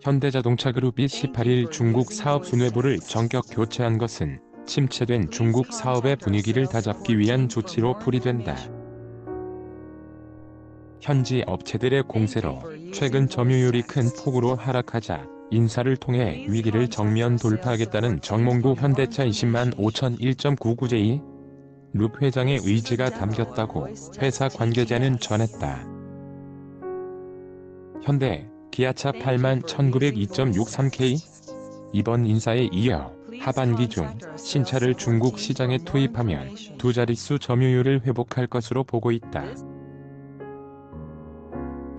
현대자동차그룹이 18일 중국 사업 수뇌부를 전격 교체한 것은 침체된 중국 사업의 분위기를 다잡기 위한 조치로 풀이된다. 현지 업체들의 공세로 최근 점유율이 큰 폭으로 하락하자 인사를 통해 위기를 정면 돌파하겠다는 정몽구 현대차 20만 5001.99j 룹 회장의 의지가 담겼다고 회사 관계자는 전했다. 현대, 기아차 8만 1902.63K 이번 인사에 이어 하반기 중 신차를 중국 시장에 투입하면 두 자릿수 점유율을 회복할 것으로 보고 있다.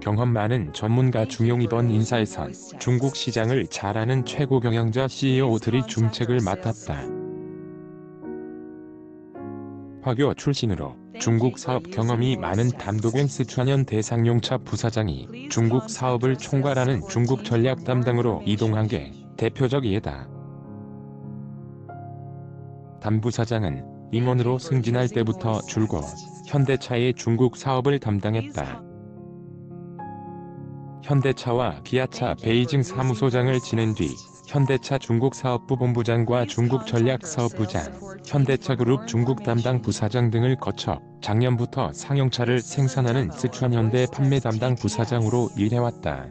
경험 많은 전문가 중용 이번 인사에선 중국 시장을 잘 아는 최고 경영자 CEO들이 중책을 맡았다. 화교 출신으로 중국 사업 경험이 많은 담도경 스촨현 대상용차 부사장이 중국 사업을 총괄하는 중국 전략 담당으로 이동한 게 대표적 예다. 담 부사장은 임원으로 승진할 때부터 줄곧 현대차의 중국 사업을 담당했다. 현대차와 기아차 베이징 사무소장을 지낸 뒤 현대차 중국사업부 본부장과 중국전략사업부장, 현대차그룹 중국 담당 부사장 등을 거쳐 작년부터 상용차를 생산하는 스촨현대 판매 담당 부사장으로 일해왔다.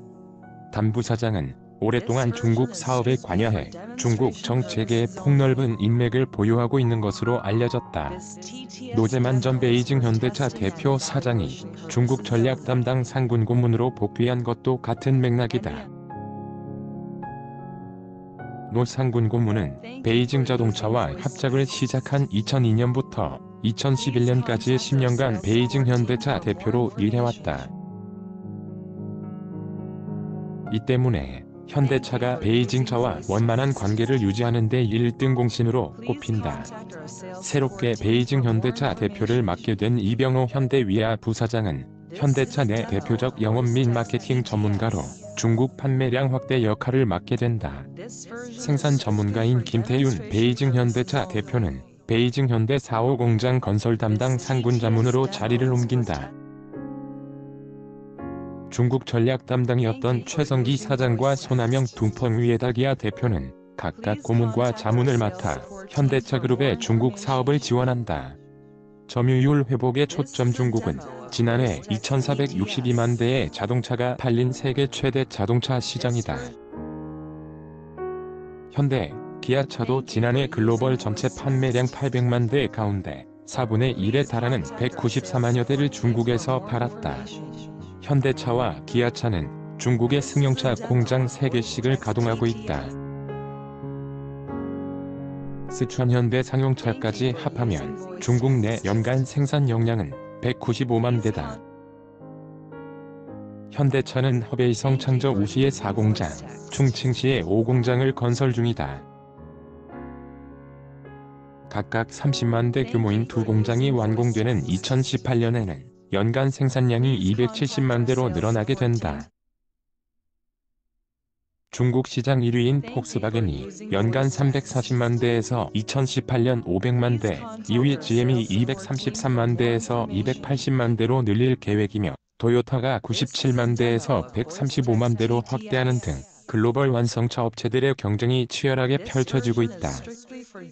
담 부사장은 오랫동안 중국 사업에 관여해 중국 정책에 폭넓은 인맥을 보유하고 있는 것으로 알려졌다. 노재만 전 베이징 현대차 대표 사장이 중국 전략 담당 상군 고문으로 복귀한 것도 같은 맥락이다. 노 상군 고문은 베이징 자동차와 합작을 시작한 2002년부터 2011년까지의 10년간 베이징 현대차 대표로 일해왔다. 이 때문에 현대차가 베이징차와 원만한 관계를 유지하는 데 1등 공신으로 꼽힌다. 새롭게 베이징 현대차 대표를 맡게 된 이병호 현대위아 부사장은 현대차 내 대표적 영업 및 마케팅 전문가로 중국 판매량 확대 역할을 맡게 된다. 생산 전문가인 김태윤 베이징 현대차 대표는 베이징 현대 4호 공장 건설 담당 상군 자문으로 자리를 옮긴다. 중국 전략 담당이었던 최성기 사장과 손아명 둥펑위에다기아 대표는 각각 고문과 자문을 맡아 현대차그룹의 중국 사업을 지원한다. 점유율 회복에 초점. 중국은 지난해 2,462만 대의 자동차가 팔린 세계 최대 자동차 시장이다. 현대, 기아차도 지난해 글로벌 전체 판매량 800만 대 가운데 4분의 1에 달하는 194만여 대를 중국에서 팔았다. 현대차와 기아차는 중국의 승용차 공장 3개씩을 가동하고 있다. 스촨현대 상용차까지 합하면 중국 내 연간 생산 용량은 195만 대다. 현대차는 허베이성 창저 우시의 4공장, 충칭시의 5공장을 건설 중이다. 각각 30만 대 규모인 두 공장이 완공되는 2018년에는 연간 생산량이 270만 대로 늘어나게 된다. 중국 시장 1위인 폭스바겐이 연간 340만 대에서 2018년 500만 대, 2위 GM이 233만 대에서 280만 대로 늘릴 계획이며 토요타가 97만 대에서 135만 대로 확대하는 등 글로벌 완성차 업체들의 경쟁이 치열하게 펼쳐지고 있다.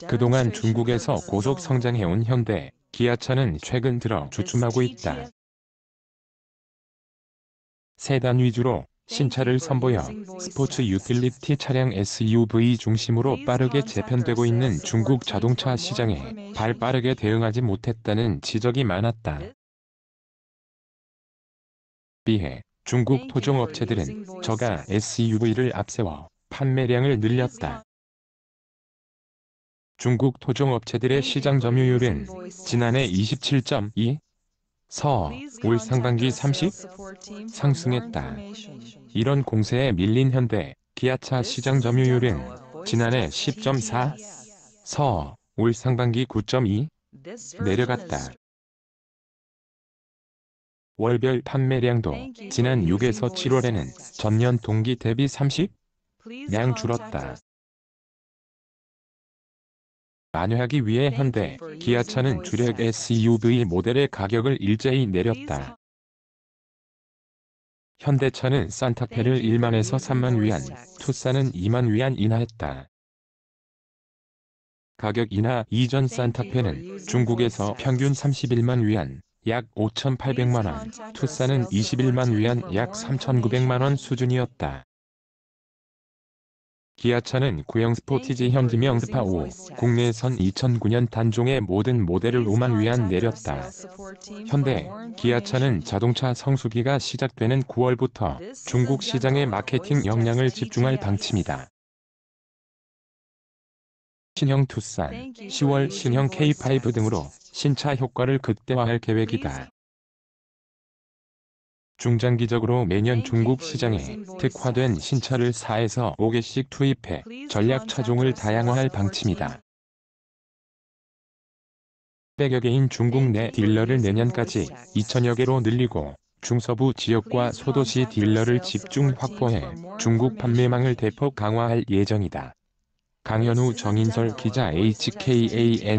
그동안 중국에서 고속 성장해온 현대, 기아차는 최근 들어 주춤하고 있다. 세단 위주로 신차를 선보여 스포츠 유틸리티 차량 SUV 중심으로 빠르게 재편되고 있는 중국 자동차 시장에 발빠르게 대응하지 못했다는 지적이 많았다. 비해 중국 토종업체들은 저가 SUV를 앞세워 판매량을 늘렸다. 중국 토종업체들의 시장 점유율은 지난해 27.2%, 올 상반기 30% 상승했다. 이런 공세에 밀린 현대, 기아차 시장 점유율은 지난해 10.4%, 올 상반기 9.2% 내려갔다. 월별 판매량도 지난 6에서 7월에는 전년 동기 대비 30량 줄었다. 만회하기 위해 현대, 기아차는 주력 SUV 모델의 가격을 일제히 내렸다. 현대차는 산타페를 1만에서 3만 위안, 투싼은 2만 위안 인하했다. 가격 인하 이전 산타페는 중국에서 평균 31만 위안, 약 5,800만 원, 투싼은 21만 위안 약 3,900만 원 수준이었다. 기아차는 구형 스포티지 현기명 스파 5, 국내선 2009년 단종의 모든 모델을 5만 위안 내렸다. 현대, 기아차는 자동차 성수기가 시작되는 9월부터 중국 시장에 마케팅 역량을 집중할 방침이다. 신형 투싼, 10월 신형 K5 등으로 신차 효과를 극대화할 계획이다. 중장기적으로 매년 중국 시장에 특화된 신차를 4에서 5개씩 투입해 전략 차종을 다양화할 방침이다. 100여 개인 중국 내 딜러를 내년까지 2,000여 개로 늘리고 중서부 지역과 소도시 딜러를 집중 확보해 중국 판매망을 대폭 강화할 예정이다. 강현우 정인설 기자 HKANG@한경.